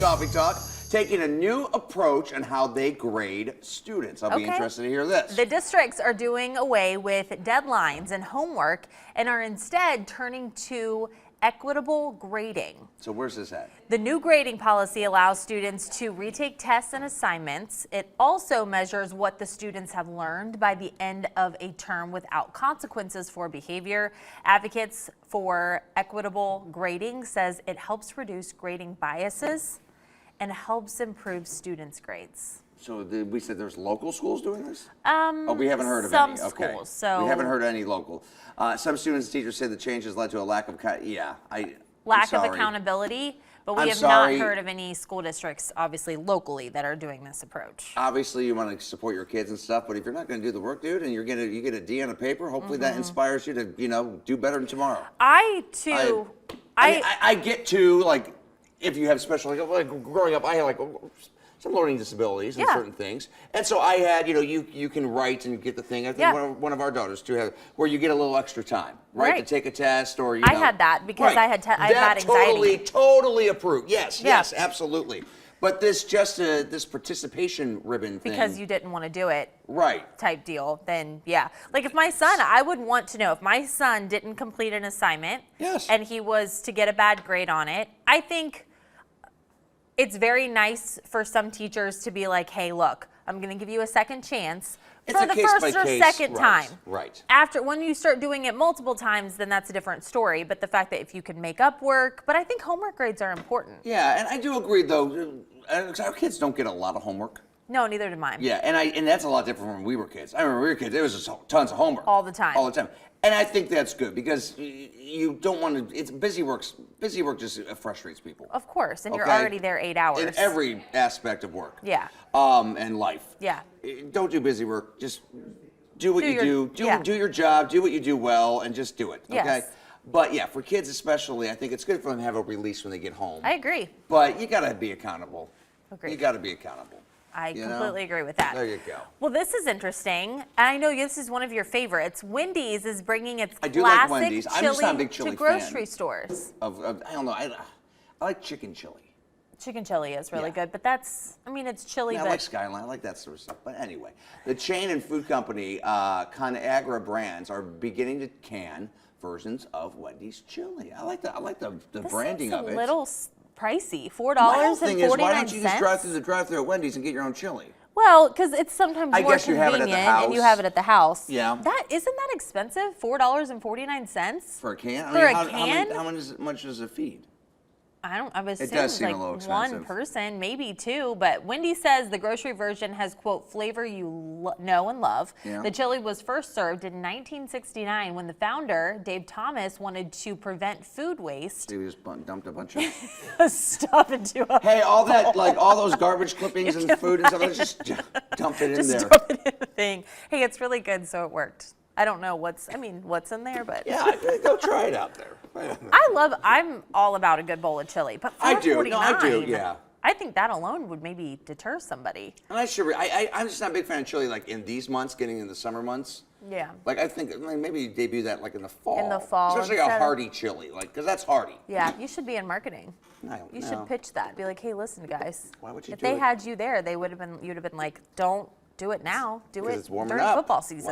Topic Talk, taking a new approach on how they grade students. I'll be interested to hear this. The districts are doing away with deadlines and homework and are instead turning to equitable grading. So where's this at? The new grading policy allows students to retake tests and assignments. It also measures what the students have learned by the end of a term without consequences for behavior. Advocates for equitable grading says it helps reduce grading biases and helps improve students' grades. So we said there's local schools doing this? Oh, we haven't heard of some any. Okay. schools. So we haven't heard any local. Some students and teachers say the change has led to a lack of lack of accountability, but we have not heard of any school districts, obviously locally, that are doing this approach. Obviously, you want to support your kids and stuff, but if you're not going to do the work, dude, and you get a D on a paper, hopefully that inspires you to, do better than tomorrow. I get to, like, if you have special, like growing up, I had some learning disabilities and certain things, and so I had, you can write and get the thing. I think one of our daughters too had where you get a little extra time, right, to take a test or I had that because I had anxiety. Totally approved. Yes, absolutely. But this participation ribbon thing, because you didn't want to do it, right? Type deal. Then like if my son, I would want to know if my son didn't complete an assignment, and he was to get a bad grade on it. I think it's very nice for some teachers to be like, hey, look, I'm going to give you a second chance for the first or second time. Right. When you start doing it multiple times, then that's a different story. But the fact that if you can make up work, but I think homework grades are important. Yeah, and I do agree, though, our kids don't get a lot of homework. No, neither do mine. Yeah, and that's a lot different from when we were kids. I remember when we were kids, there was just tons of homework. All the time. All the time. And I think that's good because you don't want to, it's busy work just frustrates people. Of course, and you're already there 8 hours. In every aspect of work. Yeah. And life. Yeah. Don't do busy work, just do what you do. Do your job, do what you do well, and just do it, okay? Yes. But yeah, for kids especially, I think it's good for them to have a release when they get home. I agree. But you gotta be accountable. Agreed. You gotta be accountable. I completely agree with that. There you go. Well, this is interesting. I know this is one of your favorites. Wendy's is bringing its like classic Wendy's. I'm just not a big chili to grocery stores. I don't know. I like chicken chili. Chicken chili is really good, but it's chili. Yeah, I like Skyline. I like that sort of stuff. But anyway, the chain and food company ConAgra Brands are beginning to can versions of Wendy's chili. I like the branding of it. A little pricey, $4.49. Why don't you just drive through the drive-thru at Wendy's and get your own chili? Well, because it's sometimes more guess you have it at the house. and you have it at the house. Yeah. Isn't that expensive? $4.49 for a can. How much does it feed? I was it does seem a little expensive. One person, maybe two, but Wendy says the grocery version has, quote, flavor you know and love. Yeah. The chili was first served in 1969 when the founder, Dave Thomas, wanted to prevent food waste. He just dumped a bunch of stuff into a Hey, all that, all those garbage clippings and food and stuff, let's just dump it in there. Just dump it in the thing. Hey, it's really good, so it worked. I don't know what's in there, but yeah, go try it out there. I'm all about a good bowl of chili, but I do, yeah. I think that alone would maybe deter somebody. And I'm just not a big fan of chili, in these months, getting in the summer months. Yeah. I think maybe debut that in the fall. In the fall. Especially a hearty chili, because that's hearty. Yeah, you should be in marketing. You should pitch that. Be like, hey, listen, guys. Why would you if they had you there, you'd have been like, don't do it now. Do it during football season.